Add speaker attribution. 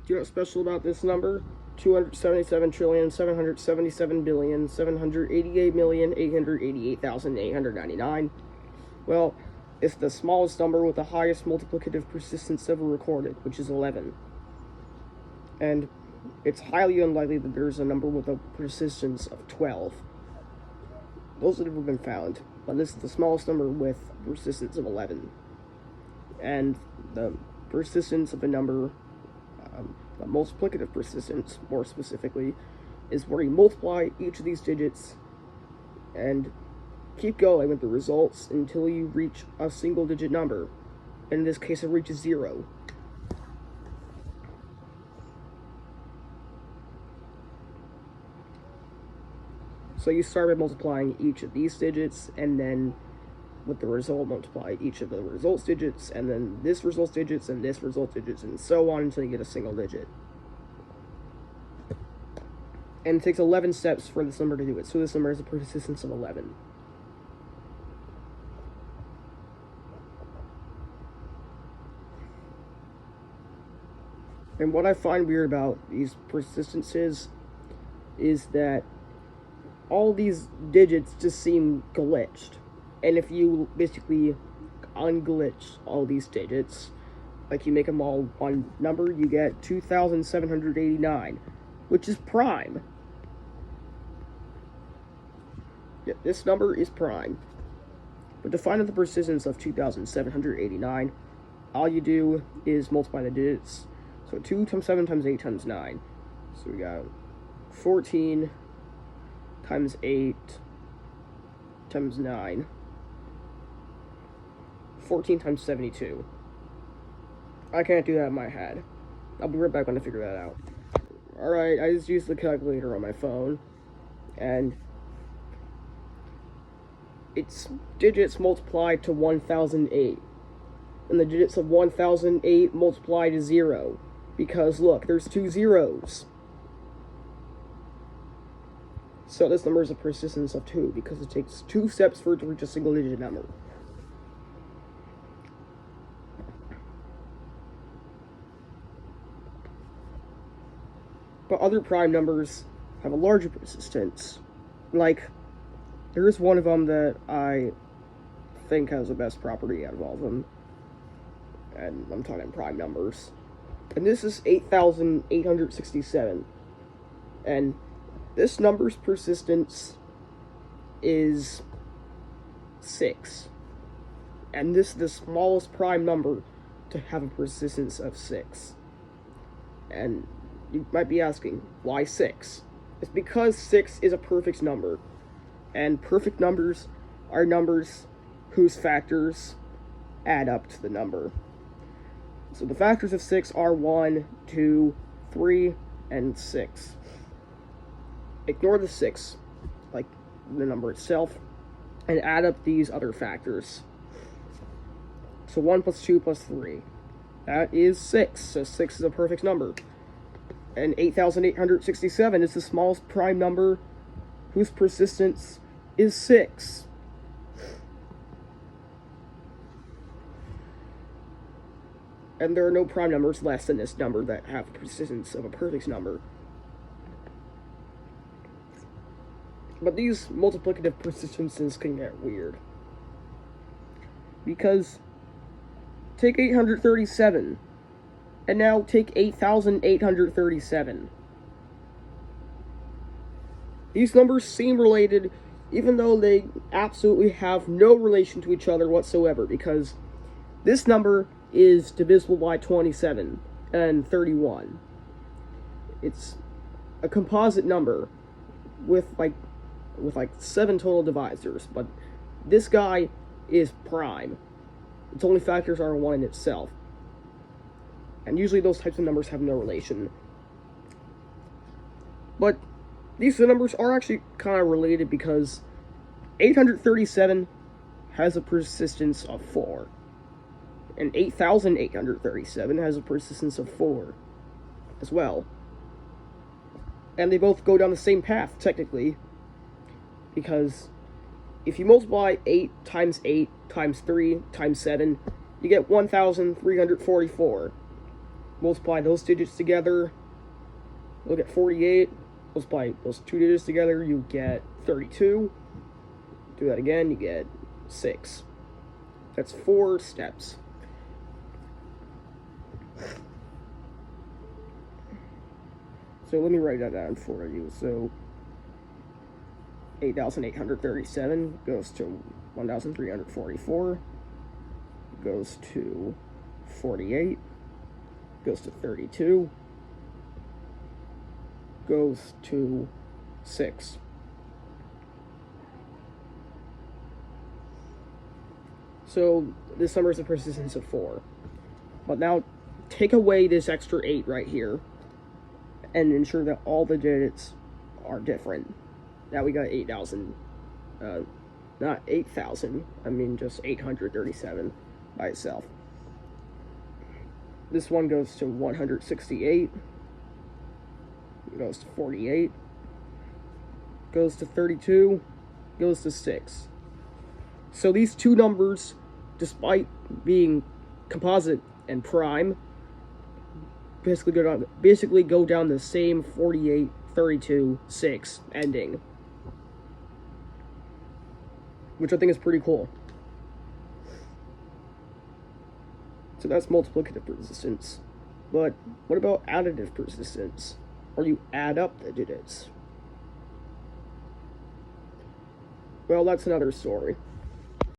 Speaker 1: Do you know what's special about this number? 277,777,788,888,888,899. Well, it's the smallest number with the highest multiplicative persistence ever recorded, which is 11. And it's highly unlikely that there's a number with a persistence of 12. Those have never been found, but this is the smallest number with a persistence of 11. And the persistence of a number, the multiplicative persistence, more specifically, is where you multiply each of these digits and keep going with the results until you reach a single-digit number. And in this case, it reaches 0. So you start by multiplying each of these digits, and then with the result, multiply each of the results digits, and then this results digits, and this results digits, and so on until you get a single digit. And it takes 11 steps for this number to do it, so this number has a persistence of 11. And what I find weird about these persistences is that all these digits just seem glitched. And if you basically unglitch all these digits, like you make them all one number, you get 2,789, which is prime. Yeah, this number is prime. But to find out the persistence of 2,789, all you do is multiply the digits. So 2 times 7 times 8 times 9. So we got 14 times 8 times 9. 14 times 72. I can't do that in my head. I'll be right back when I figure that out. Alright, I just used the calculator on my phone, and it's digits multiplied to 1008. And the digits of 1008 multiply to 0. Because look, there's 2 zeros. So this number is a persistence of 2, because it takes 2 steps for it to reach a single digit number. But other prime numbers have a larger persistence. Like, there is one of them that I think has the best property out of all of them. And I'm talking prime numbers. And this is 8,867. And this number's persistence is 6. And this is the smallest prime number to have a persistence of 6. And you might be asking, why 6? It's because 6 is a perfect number. And perfect numbers are numbers whose factors add up to the number. So the factors of 6 are 1, 2, 3, and 6. Ignore the 6, like the number itself, and add up these other factors. So 1 plus 2 plus 3. That is 6, so 6 is a perfect number. And 8,867 is the smallest prime number whose persistence is 6. And there are no prime numbers less than this number that have the persistence of a perfect number. But these multiplicative persistences can get weird. Because take 837, and now take 8,837. These numbers seem related, even though they absolutely have no relation to each other whatsoever, because this number is divisible by 27 and 31. It's a composite number with like 7 total divisors, but this guy is prime. Its only factors are 1 in itself. And usually those types of numbers have no relation. But these numbers are actually kind of related, because 837 has a persistence of 4. And 8,837 has a persistence of 4 as well. And they both go down the same path, technically. Because if you multiply 8 times 8 times 3 times 7, you get 1,344. multiply those digits together, you'll get 48. Multiply those two digits together, you get 32. Do that again, you get 6. That's 4 steps. So let me write that down for you. So 8,837 goes to 1,344, goes to 48, goes to 32, goes to 6. So this number is a persistence of 4. But now take away this extra 8 right here and ensure that all the digits are different. Now we got 8,000, not 8,000, I mean just 837 by itself. This one goes to 168, goes to 48, goes to 32, goes to 6. So these two numbers, despite being composite and prime, basically go down the same 48, 32, 6 ending, which I think is pretty cool. So that's multiplicative persistence. But what about additive persistence? Or you add up the digits? Well, that's another story.